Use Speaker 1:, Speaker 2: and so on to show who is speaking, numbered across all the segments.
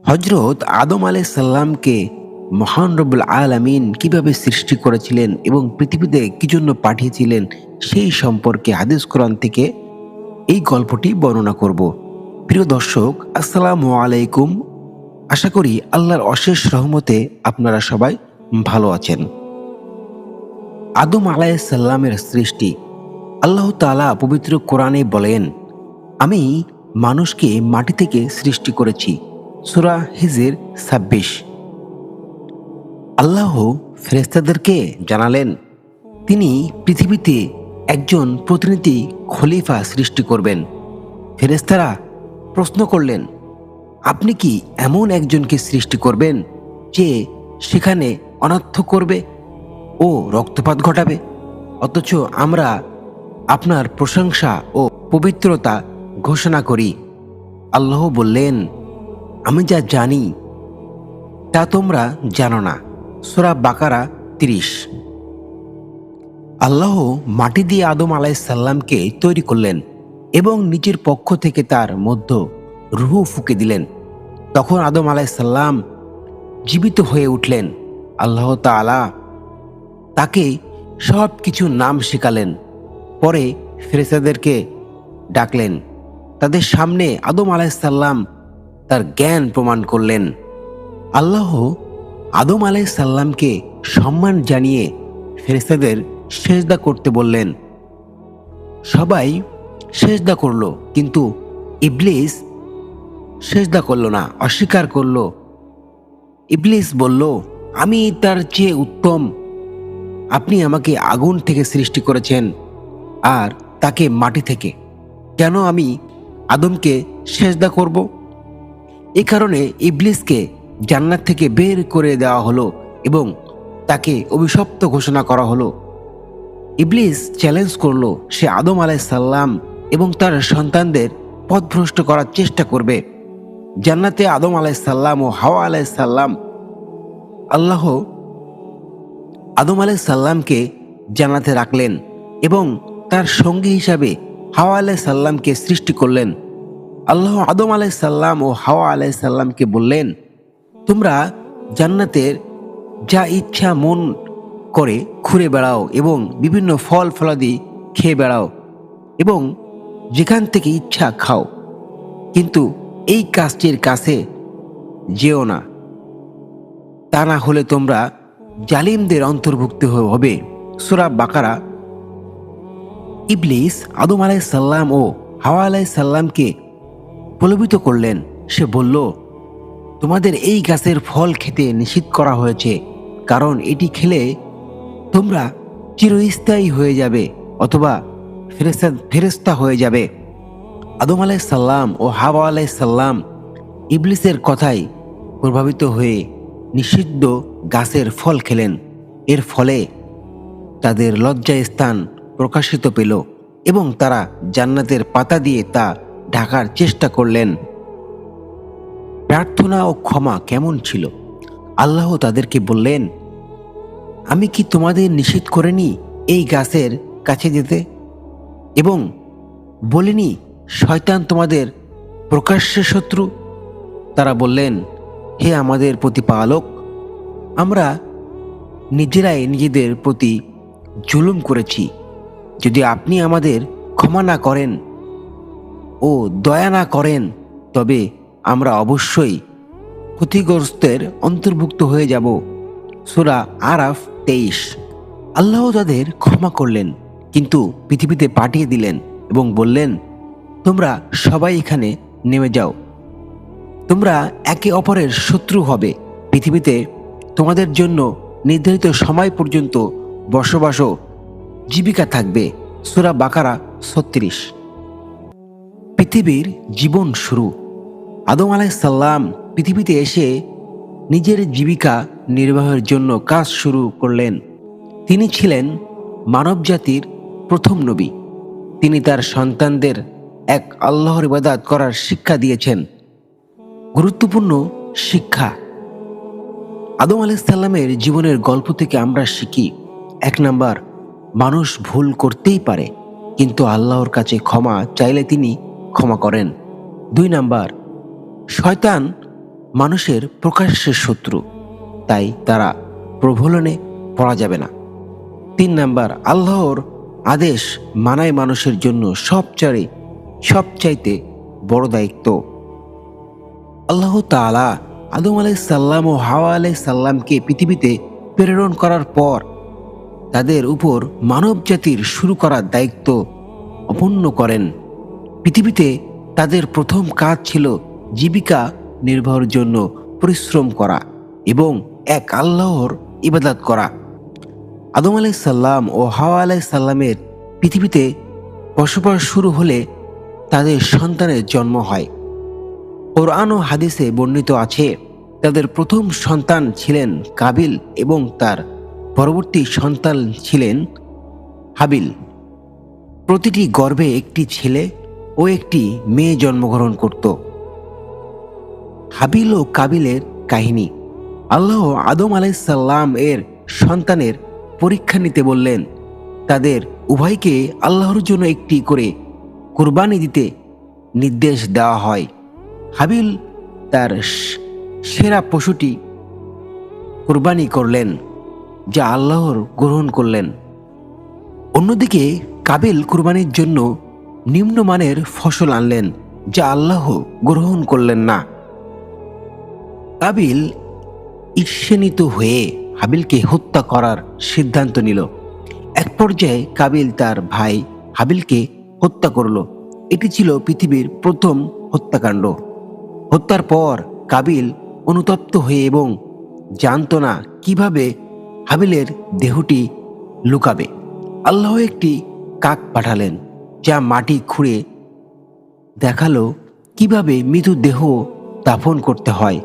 Speaker 1: হযরত আদম আলাইহিস সালামকে মহান রব্বুল আলামিন কিভাবে সৃষ্টি করেছিলেন এবং পৃথিবীতে কি জন্য পাঠিয়েছিলেন সেই সম্পর্কে হাদিস কোরআন থেকে এই গল্পটি বর্ণনা করব। প্রিয় দর্শক, আসসালামু আলাইকুম। আশা করি আল্লাহর অশেষ রহমতে আপনারা সবাই ভালো আছেন। আদম আলাইহিস সালামের সৃষ্টি। আল্লাহ তাআলা পবিত্র কোরআনে বলেন, আমি মানুষকে মাটি থেকে সৃষ্টি করেছি। সূরা হিজর ২৬। আল্লাহ ফেরেশতাদেরকে জানালেন তিনি পৃথিবীতে একজন প্রতিনিধি খলিফা সৃষ্টি করবেন। ফেরেশতারা প্রশ্ন করলেন, আপনি কি এমন একজনকে সৃষ্টি করবেন যে সেখানে অনর্থ করবে ও রক্তপাত ঘটাবে? অথচ আমরা আপনার প্রশংসা ও পবিত্রতা ঘোষণা করি। আল্লাহ বললেন, আমি যা জানি তা তোমরা জানো না। সূরা বাকারা ৩০। আল্লাহ মাটি দিয়ে আদম আলাইহিস সালামকে তৈরি করলেন এবং নিজের পক্ষ থেকে তার মধ্য রূহ ফুঁকে দিলেন। তখন আদম আলাইহিস সালাম জীবিত হয়ে উঠলেন। আল্লাহ তাআলা তাকে সব কিছু নাম শেখালেন। পরে ফেরেশতাদেরকে ডাকলেন। তাদের সামনে আদম আলাইহিস সালাম তার জ্ঞান প্রমাণ করলেন। আল্লাহ আদম আলাইহিস সালামকে সম্মান জানিয়ে ফেরেশতাদের সেজদা করতে বললেন। সবাই সেজদা করল, কিন্তু ইবলিস সেজদা করল না, অস্বীকার করল। ইবলিস বলল, আমি তার চেয়ে উত্তম। আপনি আমাকে আগুন থেকে সৃষ্টি করেছেন আর তাকে মাটি থেকে। কেন আমি আদমকে সেজদা করব? এ কারণে ইবলিসকে জান্নাত থেকে বের করে দেওয়া হলো এবং তাকে অভিশপ্ত ঘোষণা করা হলো। ইবলিস চ্যালেঞ্জ করলো সে আদম আলাইহিস সালাম এবং তার সন্তানদের পথভ্রষ্ট করার চেষ্টা করবে। জান্নাতে আদম আলাইহিস সালাম ও হাওয়া আলাইহিস সালাম, আল্লাহ আদম আলাইহিস সালামকে জান্নাতে রাখলেন এবং তার সঙ্গী হিসাবে হাওয়া আলাইহিস সালামকে সৃষ্টি করলেন। আল্লাহ আদম আলাইহিস সালাম ও হাওয়া আলাইহিস সালামকে বললেন, তোমরা জান্নাতের যা ইচ্ছা মন করে ঘুরে বেড়াও এবং বিভিন্ন ফল ফলাদি খেয়ে বেড়াও এবং যেখান থেকে ইচ্ছা খাও, কিন্তু এই কাজটির কাছে যেও না, তা না হলে তোমরা জালিমদের অন্তর্ভুক্ত হবে। সূরা বাকারা। ইবলিস আদম আলাইহিস সালাম ও হাওয়া আলাইহিস সালামকে প্রলোভিত করলেন। সে বলল, তোমাদের এই গাছের ফল খেতে নিষিদ্ধ করা হয়েছে, কারণ এটি খেলে তোমরা চিরস্থায়ী হয়ে যাবে অথবা ফেরেশতা হয়ে যাবে। আদম আলাইহিস সালাম ও হাওয়া আলাইহিস সালাম ইবলিসের কথায় প্রভাবিত হয়ে নিষিদ্ধ গাছের ফল খেলেন। এর ফলে তাদের লজ্জায় স্থান প্রকাশিত পেল এবং তারা জান্নাতের পাতা দিয়ে তা ঢাকার চেষ্টা করলেন। প্রার্থনা ও ক্ষমা কেমন ছিল? আল্লাহ তাদেরকে বললেন, আমি কি তোমাদের নিষেধ করিনি এই গাছের কাছে যেতে এবং বলিনি শয়তান তোমাদের প্রকাশ্য শত্রু? তারা বললেন, হে আমাদের প্রতিপালক, আমরা নিজেরাই নিজেদের প্রতি জুলুম করেছি। যদি আপনি আমাদের ক্ষমা না করেন ও দয়া না করেন, তবে আমরা অবশ্যই ক্ষতিগ্রস্তের অন্তর্ভুক্ত হয়ে যাব। সূরা আরাফ ২৩। আল্লাহ তাদের ক্ষমা করলেন, কিন্তু পৃথিবীতে পাঠিয়ে দিলেন এবং বললেন, তোমরা সবাই এখানে নেমে যাও। তোমরা একে অপরের শত্রু হবে। পৃথিবীতে তোমাদের জন্য নির্ধারিত সময় পর্যন্ত বসবাস ও জীবিকা থাকবে। সূরা বাকারা ৩৬। পৃথিবীর জীবন শুরু। আদম আলাইহিস সালাম পৃথিবীতে এসে নিজের জীবিকা নির্বাহের জন্য কাজ শুরু করলেন। তিনি ছিলেন মানবজাতির প্রথম নবী। তিনি তার সন্তানদের এক আল্লাহর ইবাদত করার শিক্ষা দিয়েছেন। গুরুত্বপূর্ণ শিক্ষা। আদম আলাইহিস সালামের জীবনের গল্প থেকে আমরা শিখি, ১ নাম্বার, মানুষ ভুল করতেই পারে, কিন্তু আল্লাহর কাছে ক্ষমা চাইলে তিনি ক্ষমা করেন। ২ নাম্বার, শয়তান মানুষের প্রকাশ্যের শত্রু, তাই তারা প্রলোভনে পড়া যাবে না। 3 নাম্বার, আল্লাহর আদেশ মানাই মানুষের জন্য সবচাইতে বড় দায়িত্ব। আল্লাহ তাআলা আদম আলাইহিস সালাম ও হাওয়া আলাইহিস সালামকে পৃথিবীতে প্রেরণ করার পর তাদের উপর মানব জাতির শুরু করার দায়িত্ব অপূর্ণ করেন। পৃথিবীতে তাদের প্রথম কাজ ছিল জীবিকা নির্বাহের জন্য পরিশ্রম করা এবং এক আল্লাহর ইবাদত করা। আদম আলাইহিস সালাম ও হাওয়া আলাইহিস সালামের পৃথিবীতে বসবাস শুরু হলে তাদের সন্তানের জন্ম হয়। কোরআন ও হাদিসে বর্ণিত আছে, তাদের প্রথম সন্তান ছিলেন কাবিল এবং তার পরবর্তী সন্তান ছিলেন হাবিল। প্রতিটি গর্ভে একটি ছেলে ও একটি মেয়ে জন্মগ্রহণ করত। হাবিল ও কাবিলের কাহিনী। আল্লাহ আদম আলাইহিস সালাম এর সন্তানের পরীক্ষা নিতে বললেন। তাদের উভয়কে আল্লাহর জন্য একটি করে কুরবানি দিতে নির্দেশ দেওয়া হয়। হাবিল তার সেরা পশুটি কুরবানি করলেন, যা আল্লাহর গ্রহণ করলেন। অন্যদিকে কাবিল কুরবানির জন্য নিম্নমানের ফসল আনলেন, যা আল্লাহ গ্রহণ করলেন না। কাবিল ঈর্ষান্বিত হয়ে হাবিলকে হত্যা করার সিদ্ধান্ত নিল। এক পর্যায়ে কাবিল তার ভাই হাবিলকে হত্যা করল। এটি ছিল পৃথিবীর প্রথম হত্যাকাণ্ড। হত্যার পর কাবিল অনুতপ্ত হয়ে এবং জানত না কিভাবে হাবিলের দেহটি লুকাবে। আল্লাহ একটি কাক পাঠালেন, যা মাটি খুঁড়ে দেখালো কিভাবে মৃত দেহ দাফন করতে হয়।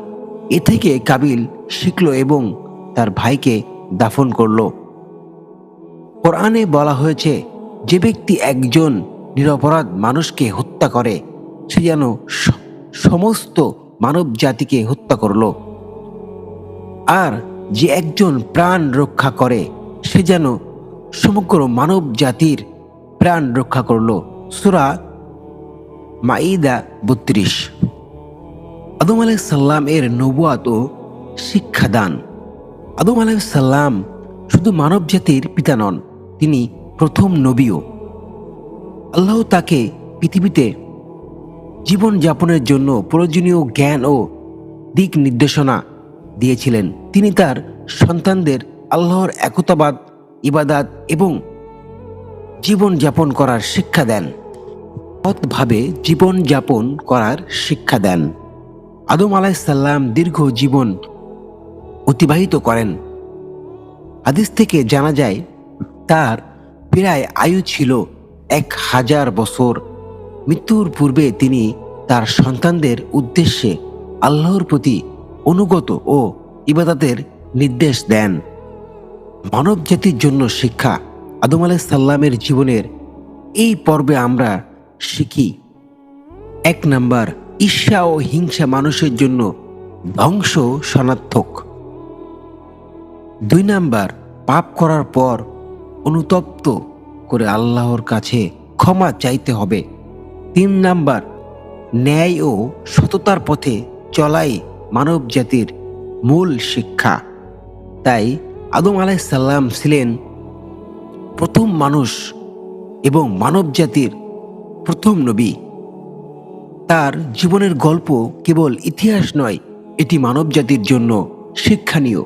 Speaker 1: এ থেকে কাবিল শিখল এবং তার ভাইকে দাফন করল। কোরআনে বলা হয়েছে, যে ব্যক্তি একজন নিরপরাধ মানুষকে হত্যা করে সে যেন সমস্ত মানব জাতিকে হত্যা করল, আর যে একজন প্রাণ রক্ষা করে সে যেন সমগ্র মানব জাতির প্রাণ রক্ষা করল। সূরা মাইদা 32। আদম আলাইহিস সালাম এর নবুয়াত ও শিক্ষাদান। আদম আলাইহিস সালাম শুধু মানব জাতির পিতা নন, তিনি প্রথম নবীও। আল্লাহ তাকে পৃথিবীতে জীবন যাপনের জন্য প্রয়োজনীয় জ্ঞান ও দিক নির্দেশনা দিয়েছিলেন। তিনি তার সন্তানদের আল্লাহর একতাবাদ, ইবাদত এবং জীবন যাপন করার শিক্ষা দেন। সৎভাবে জীবন যাপন করার শিক্ষা দেন। আদম আলাইহিস সালাম দীর্ঘ জীবন অতিবাহিত করেন। হাদিস থেকে জানা যায়, তার প্রায় আয়ু ছিল 1000 বছর। মৃত্যুর পূর্বে তিনি তার সন্তানদের উদ্দেশ্যে আল্লাহর প্রতি অনুগত ও ইবাদতের নির্দেশ দেন। মানব জাতির জন্য শিক্ষা। আদম আলাইহিস সালামের জীবনের এই পর্বে আমরা শিখি, 1 নাম্বার, ঈর্ষা ও হিংসা মানুষের জন্য ধ্বংস সনার্থক। 2 নাম্বার, পাপ করার পর অনুতপ্ত করে আল্লাহর কাছে ক্ষমা চাইতে হবে। 3 নাম্বার, ন্যায় ও সততার পথে চলাই মানব জাতির মূল শিক্ষা। তাই আদম আলাইহিস সালাম ছিলেন প্রথম মানুষ এবং মানব জাতির প্রথম নবী। তার জীবনের গল্প কেবল ইতিহাস নয়, এটি মানব জাতির জন্য শিক্ষণীয়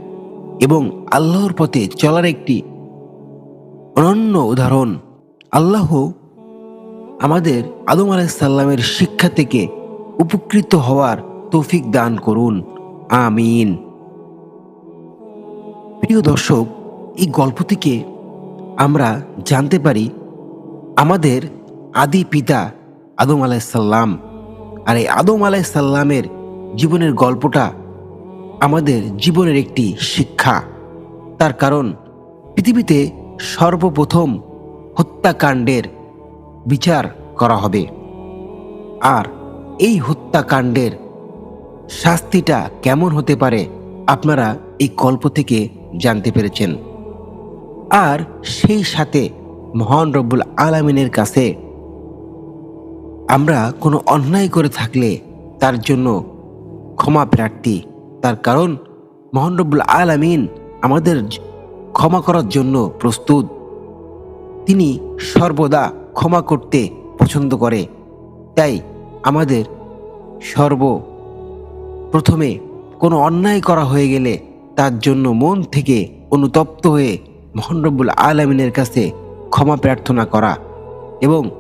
Speaker 1: এবং আল্লাহর পথে চলার একটি অনন্য উদাহরণ। আল্লাহ আমাদের আদম আলাইহিস সালামের শিক্ষা থেকে উপকৃত হওয়ার তৌফিক দান করুন, আমিন। প্রিয় দর্শক, এই গল্প থেকে আমরা জানতে পারি আমাদের আদি পিতা আদম আলাইহিস সালাম, আর এই আদম আলাইহিস সালামের জীবনের গল্পটা আমাদের জীবনের একটি শিক্ষা। তার কারণ পৃথিবীতে সর্বপ্রথম হত্যাকাণ্ডের বিচার করা হবে, আর এই হত্যাকাণ্ডের শাস্তিটা কেমন হতে পারে আপনারা এই গল্প থেকে জানতে পেরেছেন। আর সেই সাথে মহান রব্বুল আলামিনের কাছে আমরা কোনো অন্যায় করে থাকলে তার জন্য ক্ষমা প্রার্থী। তার কারণ মহান রব্বুল আলামিন আমাদের ক্ষমা করার জন্য প্রস্তুত। তিনি সর্বদা ক্ষমা করতে পছন্দ করে। তাই আমাদের সর্বপ্রথমে কোনো অন্যায় করা হয়ে গেলে তার জন্য মন থেকে অনুতপ্ত হয়ে মহান রব্বুল আলামিনের কাছে ক্ষমা প্রার্থনা করা এবং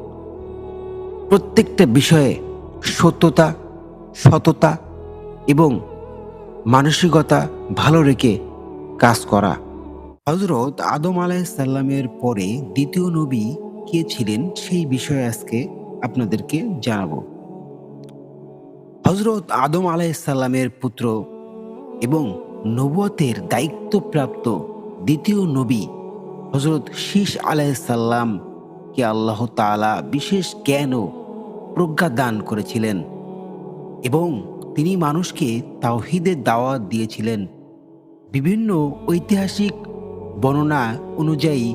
Speaker 1: প্রত্যেকটা বিষয়ে সত্যতা, সততা এবং মানসিকতা ভালো রেখে কাজ করা। হযরত আদম আলাইহিসসালামের পরে দ্বিতীয় নবী কে ছিলেন সেই বিষয়ে আজকে আপনাদেরকে জানাবো। হযরত আদম আলাইহিসসালামের পুত্র এবং নবুয়তের দায়িত্বপ্রাপ্ত দ্বিতীয় নবী হযরত শীস আলাইহিসসালাম কে আল্লাহ তাআলা বিশেষ জ্ঞান ও প্রজ্ঞা দান করেছিলেন এবং তিনি মানুষকে তাওহীদের দাওয়াত দিয়েছিলেন। বিভিন্ন ঐতিহাসিক বর্ণনা অনুযায়ী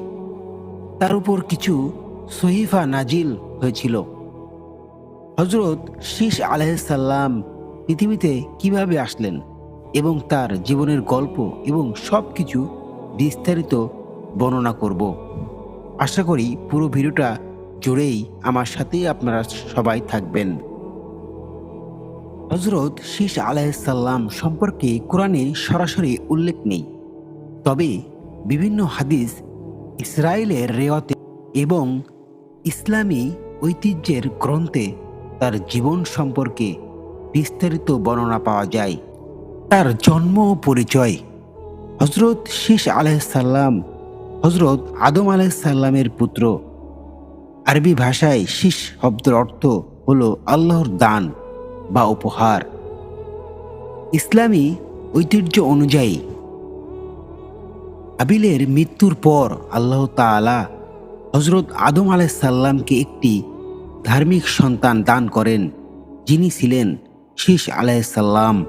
Speaker 1: তার উপর কিছু সহিফা নাজিল হয়েছিল। হযরত শীস আলাইহিসসালাম পৃথিবীতে কিভাবে আসলেন এবং তার জীবনের গল্প এবং সবকিছু বিস্তারিত বর্ণনা করব। আশা করি পুরো ভিডিওটা জুড়েই আমার সাথেই আপনারা সবাই থাকবেন। হযরত শীস আলাইহিসসালাম সম্পর্কে কোরআনে সরাসরি উল্লেখ নেই, তবে বিভিন্ন হাদিস, ইসরায়েলের রেওয়াতে এবং ইসলামী ঐতিহ্যের গ্রন্থে তার জীবন সম্পর্কে বিস্তারিত বর্ণনা পাওয়া যায়। তার জন্ম ও পরিচয়। হযরত শীস আলাইহিসসালাম হযরত আদম আলাইহিসসালামের পুত্র। আরবি ভাষায় শীস শব্দের অর্থ হলো আল্লাহর দান বা উপহার। ইসলামী ঐতিহ্য অনুযায়ী হাবিলের মৃত্যুর পর আল্লাহ তাআলা হযরত আদম আলাইহিসসালামকে একটি ধার্মিক সন্তান দান করেন, যিনি ছিলেন শীস আলাইহিসসালাম।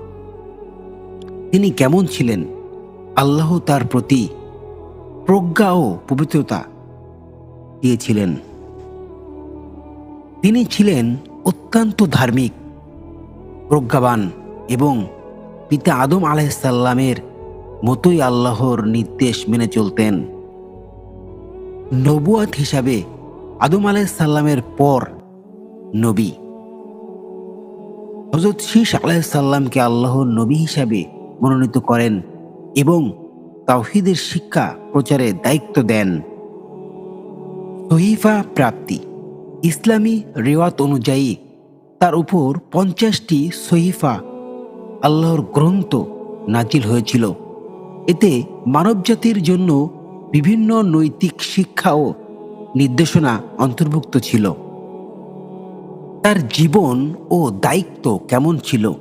Speaker 1: তিনি কেমন ছিলেন? আল্লাহ তার প্রতি প্রজ্ঞা ও পবিত্রতা দিয়েছিলেন। তিনি ছিলেন অত্যন্ত ধার্মিক, প্রজ্ঞাবান এবং পিতা আদম আলাইহিসসালামের মতোই আল্লাহর নির্দেশ মেনে চলতেন। নবুয়ত হিসাবে আদম আলাইহিসসালামের পর নবী। হযরত শীস আলাইহিসসালামকে আল্লাহর নবী হিসাবে মনোনীত করেন এবং তাওহীদের শিক্ষা প্রচারের দায়িত্ব দেন। সহিফা প্রাপ্তি। ইসলামী রিওয়ায়াত অনুযায়ী তার উপর 50টি সহিফা আল্লাহর গ্রন্থ নাজিল হয়েছিল। এতে মানবজাতির জন্য বিভিন্ন নৈতিক শিক্ষা ও নির্দেশনা অন্তর্ভুক্ত ছিল। তার জীবন ও দায়িত্ব কেমন ছিল?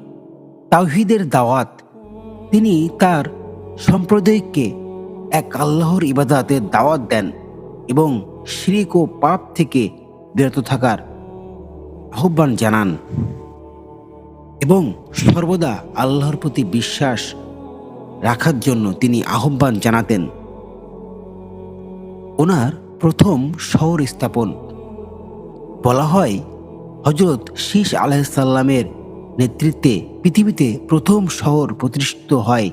Speaker 1: তাওহীদের দাওয়াত। তিনি তার সম্প্রদায়কে এক আল্লাহর ইবাদতের দাওয়াত দেন এবং শিরক ও পাপ থেকে বিরত থাকার আহ্বান জানান এবং সর্বদা আল্লাহর প্রতি বিশ্বাস রাখার জন্য তিনি আহ্বান জানাতেন। ওনার প্রথম শহর স্থাপন। বলা হয় হযরত শীস আলাইহিসসালামের নেতৃত্বে পৃথিবীতে প্রথম শহর প্রতিষ্ঠিত হয়।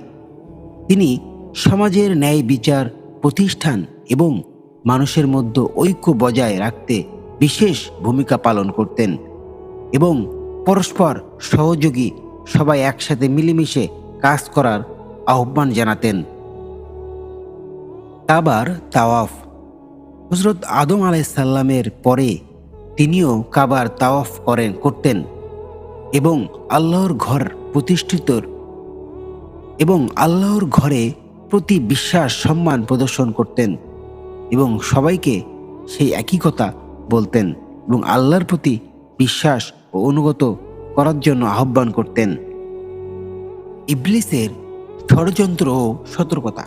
Speaker 1: তিনি সমাজের ন্যায় বিচার প্রতিষ্ঠান এবং মানুষের মধ্যে ঐক্য বজায় রাখতে বিশেষ ভূমিকা পালন করতেন এবং পরস্পর সহযোগী সবাই একসাথে মিলেমিশে কাজ করার আহ্বান জানাতেন। কাবার তাওয়াফ। হযরত আদম আলাইহিসসালামের পরে তিনিও কাবার তাওয়াফ করতেন এবং আল্লাহর ঘর প্রতিষ্ঠিত এবং আল্লাহর ঘরে প্রতি বিশ্বাস সম্মান প্রদর্শন করতেন এবং সবাইকে সেই একই কথা বলতেন এবং আল্লাহর প্রতি বিশ্বাস ও অনুগত করার জন্য আহ্বান করতেন। ইবলিসের ষড়যন্ত্র ও সতর্কতা।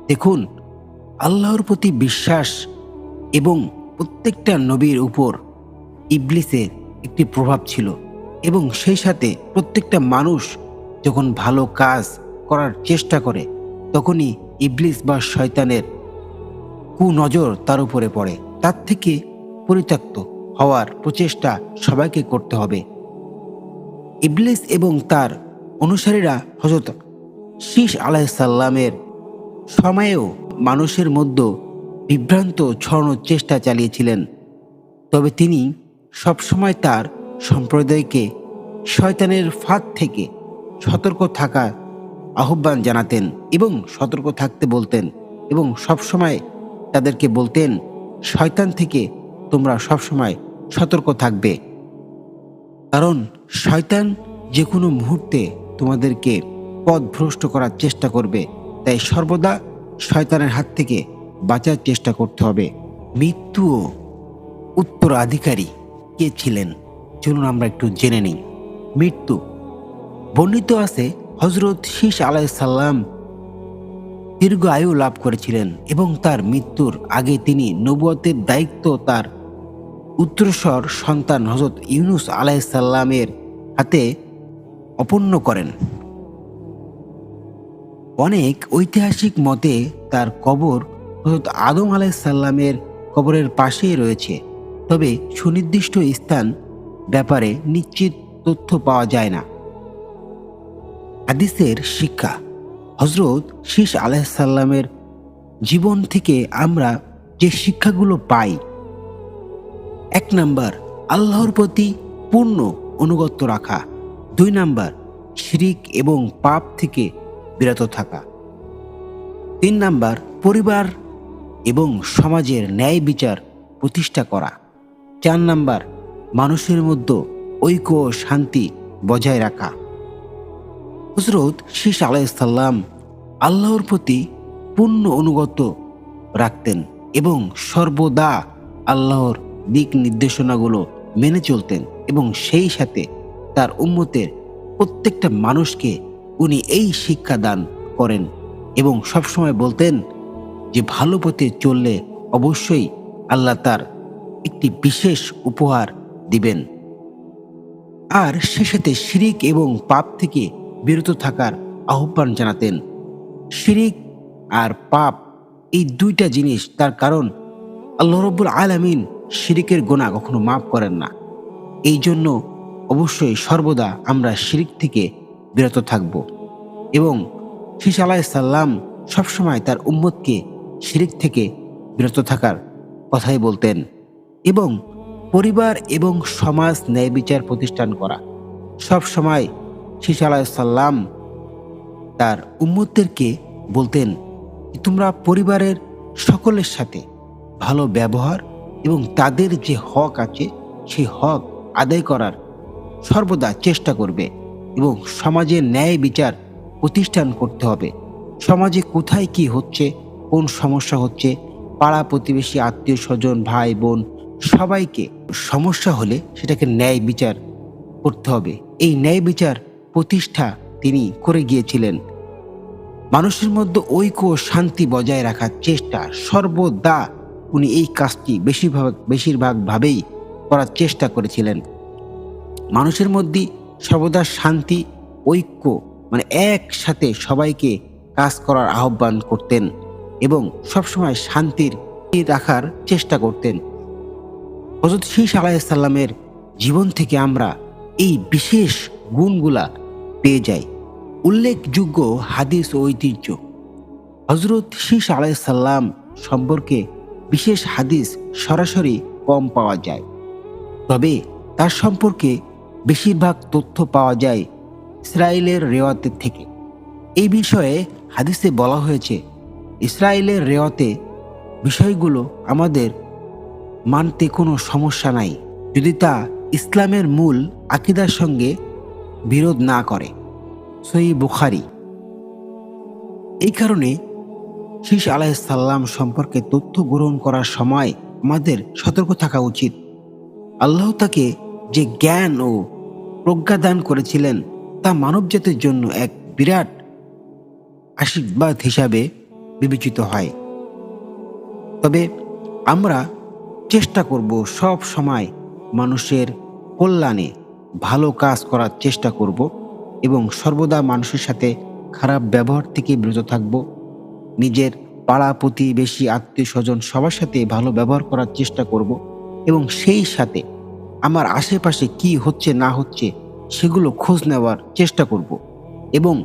Speaker 1: দেখুন, আল্লাহর প্রতি বিশ্বাস এবং প্রত্যেকটা নবীর উপর ইবলিসের একটি প্রভাব ছিল এবং সেই সাথে প্রত্যেকটা মানুষ যখন ভালো কাজ করার চেষ্টা করে তখনই ইবলিস বা শয়তানের কুনজর তার উপরে পড়ে। তার থেকে পরিত্যক্ত হওয়ার প্রচেষ্টা সবাইকে করতে হবে। ইবলিস এবং তার অনুসারীরা হযরত শীস আলাইহিসসালামের সময়েও মানুষের মধ্যে বিভ্রান্ত ছড়ানোর চেষ্টা চালিয়েছিলেন। তবে তিনি সবসময় তার সম্প্রদায়কে শয়তানের ফাঁদ থেকে সতর্ক থাকার আহ্বান জানাতেন এবং সতর্ক থাকতে বলতেন, এবং সবসময় তাদেরকে বলতেন, শয়তান থেকে তোমরা সবসময় সতর্ক থাকবে, কারণ শয়তান যে কোনো মুহূর্তে তোমাদেরকে পথভ্রষ্ট করার চেষ্টা করবে। তাই সর্বদা শয়তানের হাত থেকে বাঁচার চেষ্টা করতে হবে। মৃত্যু ও উত্তরাধিকারী কে ছিলেন, চলুন আমরা একটু জেনে নিই। মৃত্যু বর্ণিত আছে হযরত শীস আলাইহিসসালাম দীর্ঘ আয়ু লাভ করেছিলেন এবং তার মৃত্যুর আগে তিনি নবুয়তের দায়িত্ব তার উত্তরসর সন্তান হযরত ইউনুস আলাইহিসসালামের হাতে অর্পণ করেন। অনেক ঐতিহাসিক মতে তার কবর হযরত আদম আলাইহিসসালামের কবরের পাশেই রয়েছে, তবে সুনির্দিষ্ট স্থান ব্যাপারে নিশ্চিত তথ্য পাওয়া যায় না। হাদিসের শিক্ষা। হযরত শীস আলাইহিসসালামের জীবন থেকে আমরা যে শিক্ষাগুলো পাই: 1 নাম্বার, আল্লাহর প্রতি পূর্ণ অনুগত্য রাখা। 2 নাম্বার, শিরিক এবং পাপ থেকে বিরত থাকা। 3 নাম্বার, পরিবার এবং সমাজের ন্যায় বিচার প্রতিষ্ঠা করা। 4 নাম্বার, মানুষের মধ্যে ঐক্য ও শান্তি বজায় রাখা। হযরত শীস আলাইহিসসালাম আল্লাহর প্রতি পূর্ণ অনুগত রাখতেন এবং সর্বদা আল্লাহর দিক নির্দেশনাগুলো মেনে চলতেন, এবং সেই সাথে তার উম্মতের প্রত্যেকটা মানুষকে উনি এই শিক্ষা দান করেন এবং সবসময় বলতেন যে ভালো পথে চললে অবশ্যই আল্লাহ তার একটি বিশেষ উপহার দিবেন। আর সে সাথে শিরিক এবং পাপ থেকে বিরত থাকার আহ্বান জানাতেন। শিরিক আর পাপ এই দুইটা জিনিস, তার কারণ আল্লাহ রাব্বুল আলামিন শিরিকের গুনাহ কখনো মাফ করেন না। এই জন্য অবশ্যই সর্বদা আমরা শিরিক থেকে বিরত থাকব, এবং শীস আলাইহিসসালাম সবসময় তার উম্মতকে শিরিক থেকে বিরত থাকার কথাই বলতেন, এবং পরিবার এবং সমাজ ন্যায় বিচার প্রতিষ্ঠান করা। সব সময় শীস আলাইহিসসালাম তার উম্মতদেরকে বলতেন, তোমরা পরিবারের সকলের সাথে ভালো ব্যবহার এবং তাদের যে হক আছে সেই হক আদায় করার সর্বদা চেষ্টা করবে, এবং সমাজের ন্যায় বিচার প্রতিষ্ঠান করতে হবে। সমাজে কোথায় কি হচ্ছে, কোন সমস্যা হচ্ছে, পাড়া প্রতিবেশী আত্মীয় স্বজন ভাই বোন সবাইকে সমস্যা হলে সেটাকে ন্যায় বিচার করতে হবে। এই ন্যায় বিচার প্রতিষ্ঠা তিনি করে গিয়েছিলেন। মানুষের মধ্যে ঐক্য ও শান্তি বজায় রাখার চেষ্টা সর্বদা উনি এই কাজটি বেশিরভাগভাবেই করার চেষ্টা করেছিলেন। মানুষের মধ্যে সর্বদা শান্তি, ঐক্য, মানে একসাথে সবাইকে কাজ করার আহ্বান করতেন এবং সবসময় শান্তির রাখার চেষ্টা করতেন। হযরত শীস আলাইহিসসালামের জীবন থেকে আমরা এই বিশেষ গুণগুলা পেয়ে যাই। উল্লেখযোগ্য হাদিস ও ঐতিহ্য। হযরত শীস আলাইহিসসালাম সম্পর্কে বিশেষ হাদিস সরাসরি কম পাওয়া যায়, তবে তার সম্পর্কে বেশিরভাগ তথ্য পাওয়া যায় ইসরায়েলের রেওয়াতের থেকে। এই বিষয়ে হাদিসে বলা হয়েছে, ইসরায়েলের রেওয়াতে বিষয়গুলো আমাদের মানতে কোনো সমস্যা নাই, যদি তা ইসলামের মূল আকীদার সঙ্গে বিরোধ না করে। সহিহ বুখারী। এই কারণে শীস আলাইহিসসালাম সম্পর্কে তথ্য গ্রহণ করার সময় আমাদের সতর্ক থাকা উচিত। আল্লাহ তাকে যে জ্ঞান ও প্রজ্ঞা দান করেছিলেন তা মানবজাতির জন্য এক বিরাট আশীর্বাদ হিসাবে বিবেচিত হয়। তবে আমরা চেষ্টা করব সব সময় মানুষের কল্যাণে ভালো কাজ করার চেষ্টা করব এবং সর্বদা মানুষের সাথে খারাপ ব্যবহার থেকে বিরত থাকব। নিজের পাড়া প্রতিবেশী আত্মীয় স্বজন সবার সাথে ভালো ব্যবহার করার চেষ্টা করব এবং সেই সাথে আমার আশেপাশে কি হচ্ছে না হচ্ছে সেগুলো খোঁজ নেওয়ার চেষ্টা করব। এবং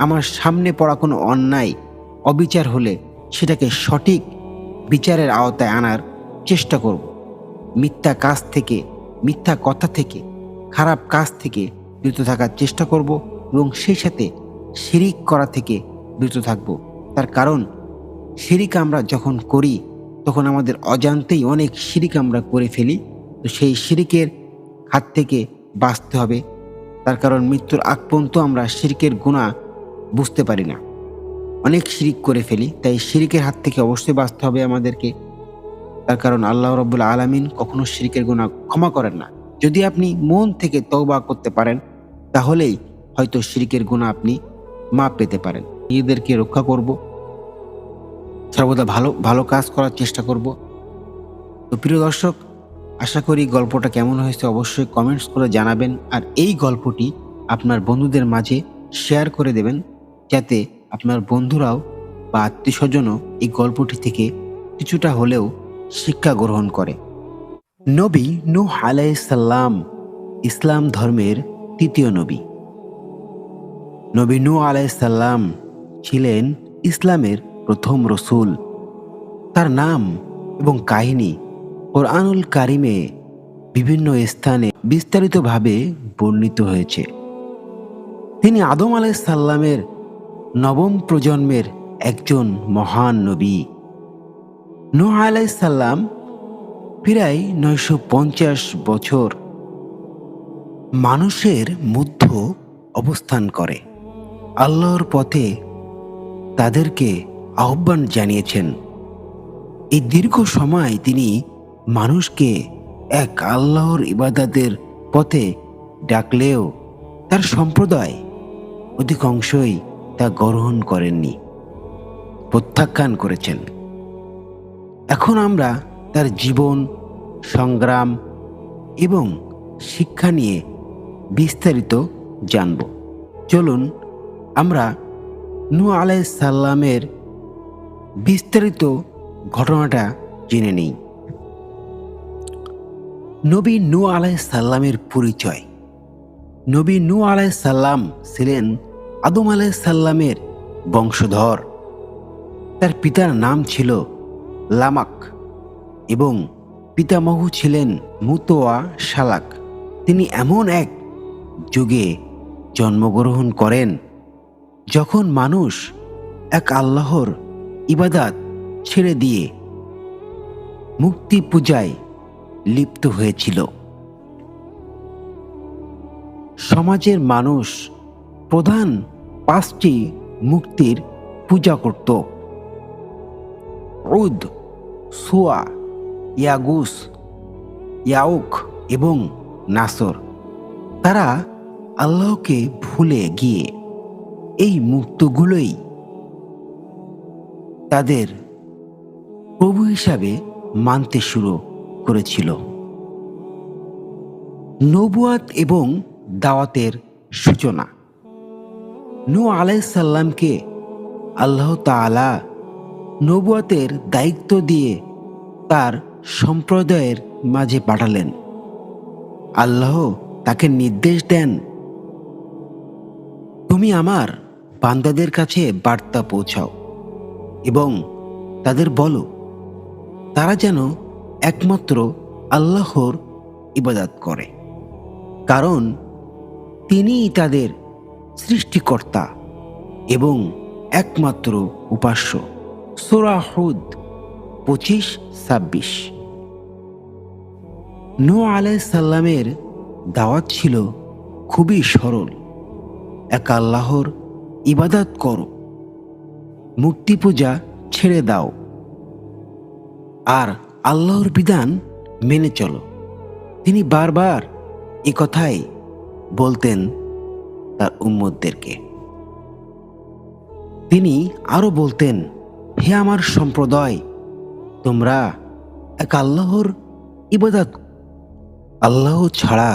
Speaker 1: আমার সামনে পড়া কোনো অন্যায় অবিচার হলে সেটাকে সঠিক বিচারের আওতায় আনার চেষ্টা করব। মিথ্যা কাজ থেকে, মিথ্যা কথা থেকে, খারাপ কাজ থেকে বিরত থাকার চেষ্টা করব এবং সেই সাথে শিরিক করা থেকে বিরত থাকব। তার কারণ শিরিক আমরা যখন করি তখন আমাদের অজান্তেই অনেক শিরিক আমরা করে ফেলি। তো সেই শিরিকের হাত থেকে বাঁচতে হবে। তার কারণ মৃত্যুর আগ পর্যন্ত আমরা শিরিকের গুনাহ বুঝতে পারি না, অনেক শিরিক করে ফেলি। তাই শিরিকের হাত থেকে অবশ্যই বাঁচতে হবে আমাদেরকে। তার কারণ আল্লাহ রাব্বুল আলামিন কখনো শিরিকের গুনাহ ক্ষমা করেন না। যদি আপনি মন থেকে তওবা করতে পারেন তাহলেই হয়তো শিরিকের গুনাহ আপনি মাপ পেতে পারেন। নিজেদেরকে রক্ষা করব, সর্বদা ভালো ভালো কাজ করার চেষ্টা করব। তো প্রিয় দর্শক, আশা করি গল্পটা কেমন হয়েছে অবশ্যই কমেন্টস করে জানাবেন। আর এই গল্পটি আপনার বন্ধুদের মাঝে শেয়ার করে দেবেন, যাতে আপনার বন্ধুরাও বা আত্মীয়স্বজনও এই গল্পটি থেকে কিছুটা হলেও শিক্ষা গ্রহণ করে। নবী নূহ আলাইহিস সালাম ইসলাম ধর্মের তৃতীয় নবী। নবী নূহ আলাইহিস সালাম ছিলেন ইসলামের প্রথম রসূল। তার নাম এবং কাহিনী কোরআনুল কারিমে বিভিন্ন স্থানে বিস্তারিতভাবে বর্ণিত হয়েছে। তিনি আদম আলাইহিস সালামের নবম প্রজন্মের একজন মহান নবী। নূহ আলাইহিস সালাম প্রায় 950 বছর মানুষের মধ্যে অবস্থান করে আল্লাহর পথে তাদেরকে আহ্বান জানিয়েছেন। এই দীর্ঘ সময় তিনি মানুষকে এক আল্লাহর ইবাদতের পথে ডাকলেও তার সম্প্রদায় অধিকাংশই তা গ্রহণ করেননি, প্রত্যাখ্যান করেছেন। এখন আমরা তার জীবন, সংগ্রাম এবং শিক্ষা নিয়ে বিস্তারিত জানব। চলুন আমরা নূহ আলাইহিস সালামের বিস্তারিত ঘটনাটা জেনে নিই। নবী নূহ আলাইহিস সালামের পরিচয়। নবী নূহ আলাইহিস সালাম ছিলেন আদম আলাইহিস সালামের বংশধর। তার পিতার নাম ছিল লামাক এবং পিতামহ ছিলেন মুতওয়া শালাক। তিনি এমন এক যুগে জন্মগ্রহণ করেন যখন মানুষ এক আল্লাহর ইবাদত ছেড়ে দিয়ে মূর্তি পূজায় লিপ্ত হয়েছিল। সমাজের মানুষ প্রধান 5টি মূর্তির পূজা করত: উদ, সুয়া, ইয়াগুস, ইয়াউক এবং নাসর। তারা আল্লাহকে ভুলে গিয়ে এই মূর্তিগুলোই তাদের প্রভু হিসাবে মানতে শুরু করেছিল। নবুয়াত এবং দাওয়াতের সূচনা। নূহ আলাইহিস সালামকে আল্লাহ তাআলা নবুয়াতের দায়িত্ব দিয়ে তার সম্প্রদায়ের মাঝে পাঠালেন। আল্লাহ তাকে নির্দেশ দেন, তুমি আমার বান্দাদের কাছে বার্তা পৌঁছাও এবং তাদের বলো তারা যেন একমাত্র আল্লাহর ইবাদত করে, কারণ তিনিই তাদের সৃষ্টিকর্তা এবং একমাত্র উপাস্য। সূরা হুদ 25-26। নূহ আলাইহিস সালামের দাওয়াত ছিল খুবই সরল: এক আল্লাহর ইবাদত করো, মূর্তি পূজা ছেড়ে দাও আর আল্লাহর বিধান মেনে চলো। তিনি বারবার এ কথাই বলতেন তার উম্মতদেরকে। তিনি আরো বলতেন, হে আমার সম্প্রদায়, তোমরা এক আল্লাহর ইবাদত, আল্লাহ ছাড়া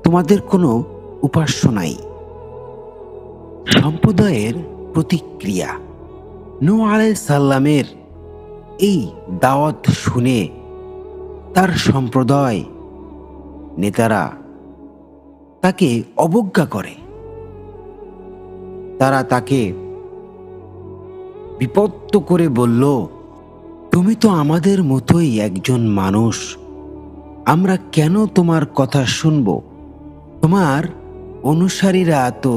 Speaker 1: তোমাদের কোনো উপাস্য নাই। সম্প্রদায়ের প্রতিক্রিয়া। নূহ আলাইহিস সালামের এই দাওয়াত শুনে তার সম্প্রদায় নেতারা তাকে অবজ্ঞা করে। তারা তাকে বিপত্ত করে বলল, তুমি তো আমাদের মতোই একজন মানুষ, আমরা কেন তোমার কথা শুনব? তোমার অনুসারীরা তো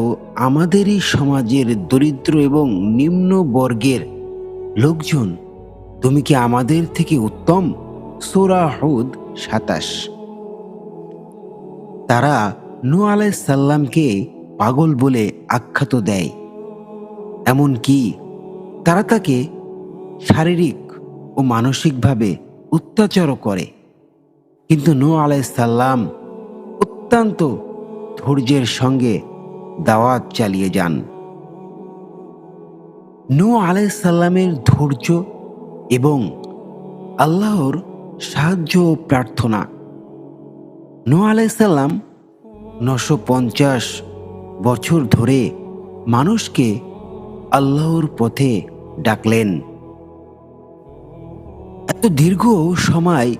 Speaker 1: আমাদেরই সমাজের দরিদ্র এবং নিম্ন বর্গের লোকজন। তুমি কি আমাদের থেকে উত্তম? সূরা হুদ ২৭। তারা নূহ আলাইহিস সালামকে পাগল বলে আখ্যাত দেয়, এমনকি তারা তাকে শারীরিক ও মানসিকভাবে অত্যাচারও করে। কিন্তু নূহ আলাইহিস সালাম অত্যন্ত ধৈর্যের সঙ্গে দাওয়াত চালিয়ে যান। নূহ আলাইহিস সালামের ধৈর্য এবং আল্লাহর সাহায্য ও প্রার্থনা। নূহ আলাইহিস সালাম ৯৫০ বছর ধরে মানুষকে আল্লাহর পথে ডাকলেন। এত দীর্ঘ সময়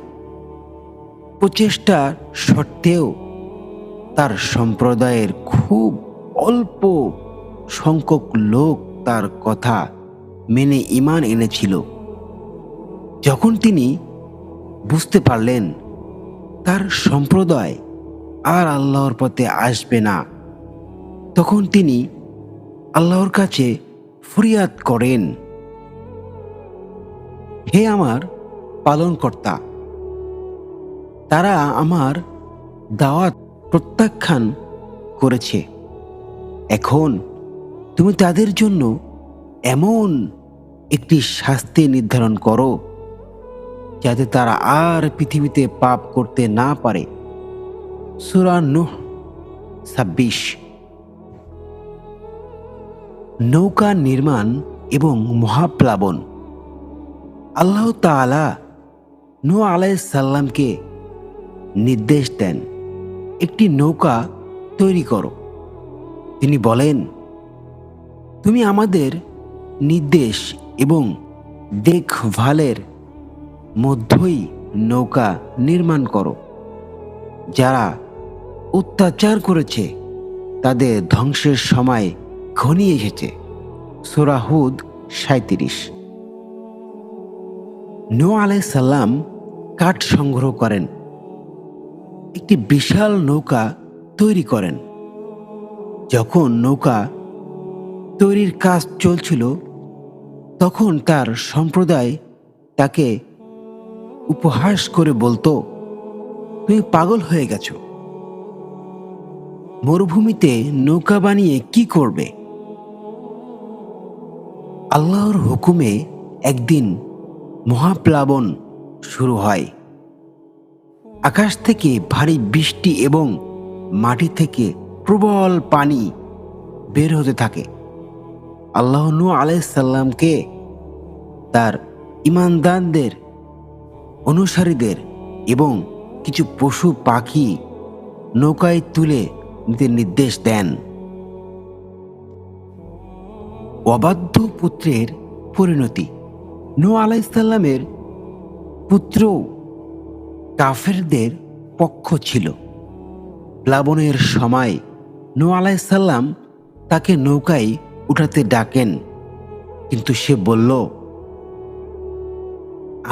Speaker 1: প্রচেষ্টা সত্ত্বেও তার সম্প্রদায়ের খুব অল্প সংখ্যক লোক তার কথা মেনে ঈমান এনেছিল। যখন তিনি বুঝতে পারলেন তার সম্প্রদায় আর আল্লাহর পথে আসবে না, তখন তিনি আল্লাহর কাছে ফরিয়াদ করেন, হে আমার পালনকর্তা, তারা আমার দাওয়াত প্রত্যাখ্যান করেছে। এখন তুমি তাদের জন্য এমন একটি শাস্তি নির্ধারণ করো যাতে তারা আর পৃথিবীতে পাপ করতে না পারে। সূরা নূহ ২৬। নৌকা নির্মাণ এবং মহাপ্লাবন। আল্লাহ তাআলা নূহ আলাইহিস সালামকে নির্দেশ দেন, একটি নৌকা তৈরি করো। তিনি বলেন, তুমি আমাদের নির্দেশ এবং দেখভালের মধ্যেই নৌকা নির্মাণ করো। যারা অত্যাচার করেছে তাদের ধ্বংসের সময় ঘনিয়ে এসেছে। সূরা হুদ ৩৭। নূহ আলাইহিস সালাম কাঠ সংগ্রহ করেন, একটি বিশাল নৌকা তৈরি করেন। যখন নৌকা তৈরির কাজ চলছিল, তখন তার সম্প্রদায় তাকে উপহাস করে বলতো, তুমি পাগল হয়ে গেছো, মরুভূমিতে নৌকা বানিয়ে কি করবে? আল্লাহর হুকুমে একদিন মহাপ্লাবন শুরু হয়। আকাশ থেকে ভারী বৃষ্টি এবং মাটি থেকে প্রবল পানি বের হতে থাকে। আল্লাহ নূহ আলাইহিস সালামকে তার ঈমানদারদের, অনুসারীদের এবং কিছু পশু পাখি নৌকায় তুলে নিতে নির্দেশ দেন। অবাধ্য পুত্রের পরিণতি। নূহ আলাইহিস সালামের পুত্র কাফেরদের পক্ষ ছিল। প্লাবনের সময় নূহ আলাইহিস সালাম তাকে নৌকায় উঠাতে ডাকেন, কিন্তু সে বলল,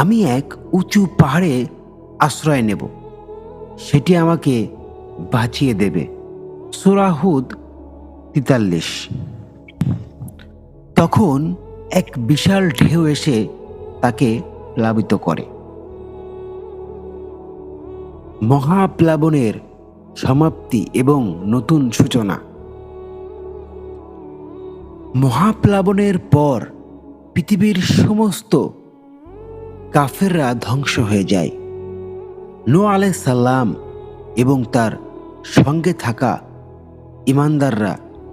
Speaker 1: আমি এক উঁচু পাহাড়ে আশ্রয় নেব, সেটি আমাকে বাঁচিয়ে দেবে। সূরা হুদ ৪৩। তখন এক বিশাল ঢেউ এসে তাকে প্লাবিত করে। মহাপ্লাবনের সমাপ্তি এবং নতুন সূচনা। মহাপ্লাবনের পর পৃথিবীর সমস্ত কাফেররা ধ্বংস হয়ে যায়। নূহ আলাইহিস সালাম এবং তার সঙ্গে থাকা ঈমানদাররা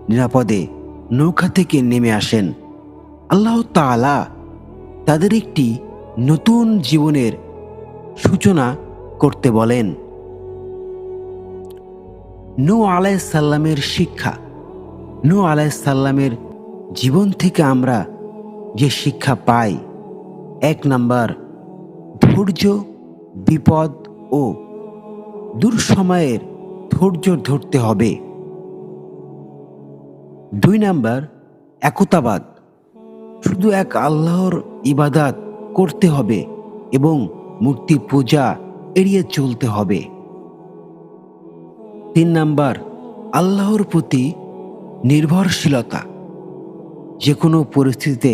Speaker 1: নিরাপদে নৌকা থেকে নেমে আসেন। আল্লাহ তাআলা তাদের একটি নতুন জীবনের সূচনা করতে বলেন। নূহ আলাইহিস সালামের শিক্ষা। নূহ আলাইহিস সালামের জীবন থেকে আমরা যে শিক্ষা পাই, ১ নাম্বার, ধৈর্য বিপদ ও দুঃসময়ের ধৈর্য ধরতে হবে। ২ নাম্বার, একতাবাদ, শুধু এক আল্লাহর ইবাদাত করতে হবে এবং মূর্তি পূজা এড়িয়ে চলতে হবে। 3 নাম্বার, আল্লাহর প্রতি নির্ভরশীলতা, যে কোনো পরিস্থিতিতে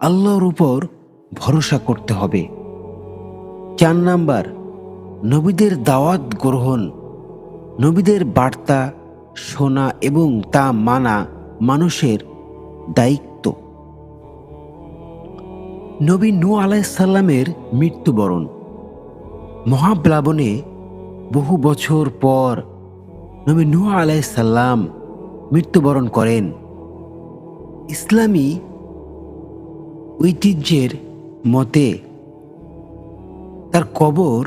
Speaker 1: আল্লাহর উপর ভরসা করতে হবে। 4 নাম্বার, নবীদের দাওয়াত গ্রহণ, নবীদের বার্তা শোনা এবং তা মানা মানুষের দায়িত্ব। নবী নূহ আলাইহিস সালামের মৃত্যুবরণ, মহাপ্লাবনে বহু বছর পর নবী নূহ আলাইহিস সালাম মৃত্যুবরণ করেন। ইসলামী ঐতিহ্যের মতে তার কবর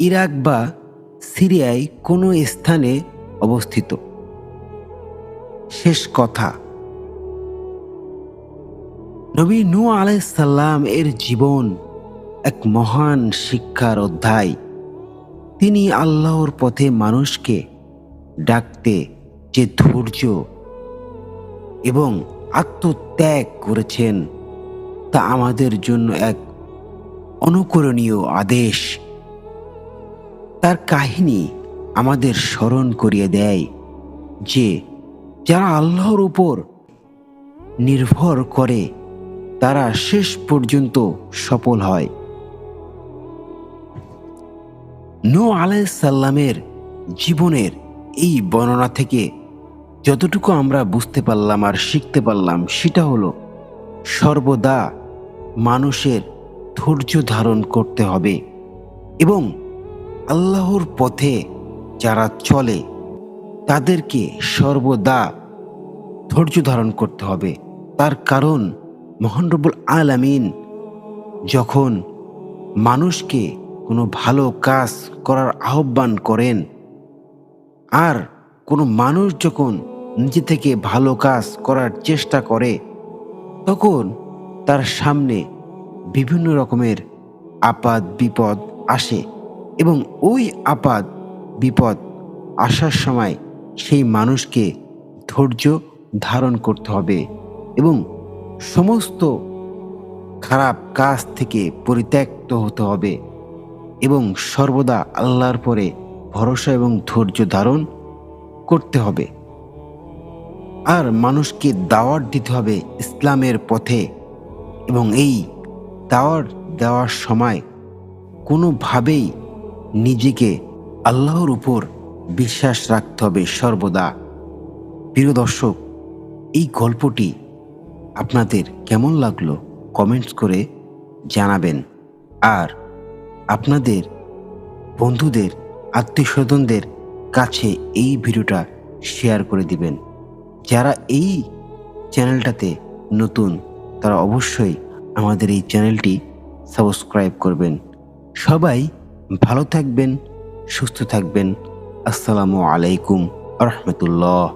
Speaker 1: ইরাক বা সিরিয়ায় কোনো স্থানে অবস্থিত। শেষ কথা, নবী নূহ আলাইহিস সালাম এর জীবন এক মহান শিক্ষার অধ্যায়। তিনি আল্লাহর পথে মানুষকে ডাকতে যে ধৈর্য এবং আত্মত্যাগ করেছেন তা আমাদের জন্য এক অনুকরণীয় আদেশ। তার কাহিনী আমাদের স্মরণ করিয়ে দেয় যে যারা আল্লাহর উপর নির্ভর করে তারা শেষ পর্যন্ত সফল হয়। নূহ আলাইহিস সালামের জীবনের এই বর্ণনা থেকে যতটুকু আমরা বুঝতে পারলাম আর শিখতে পারলাম সেটা হলো সর্বদা মানুষের ধৈর্য ধারণ করতে হবে এবং আল্লাহর পথে যারা চলে তাদেরকে সর্বদা ধৈর্য ধারণ করতে হবে। তার কারণ মহান রব্বুল আলামিন যখন মানুষকে কোনো ভালো কাজ করার আহ্বান করেন আর কোনো মানুষ যখন নিজে থেকে ভালো কাজ করার চেষ্টা করে তখন তার সামনে বিভিন্ন রকমের আপদ বিপদ আসে এবং ওই আপদ বিপদ আসার সময় সেই মানুষকে ধৈর্য ধারণ করতে হবে এবং সমস্ত খারাপ কাজ থেকে পরিত্যক্ত হতে হবে এবং সর্বদা আল্লাহর পরে ভরসা এবং ধৈর্য ধারণ করতে হবে। আর মানুষকে দাওয়াত দিতে হবে ইসলামের পথে এবং এই দাওয়াত দেওয়ার সময় কোনোভাবেই নিজেকে আল্লাহর উপর বিশ্বাস রাখতে হবে সর্বদা। প্রিয় দর্শক, এই গল্পটি আপনাদের কেমন লাগলো কমেন্টস করে জানাবেন আর আপনাদের বন্ধুদের আত্মীয়স্বজনদের কাছে এই ভিডিওটা শেয়ার করে দিবেন। যারা এই চ্যানেলটাতে নতুন তারা অবশ্যই আমাদের এই চ্যানেলটি সাবস্ক্রাইব করবেন। সবাই ভালো থাকবেন, সুস্থ থাকবেন। আসসালামু আলাইকুম ওয়া রাহমাতুল্লাহ।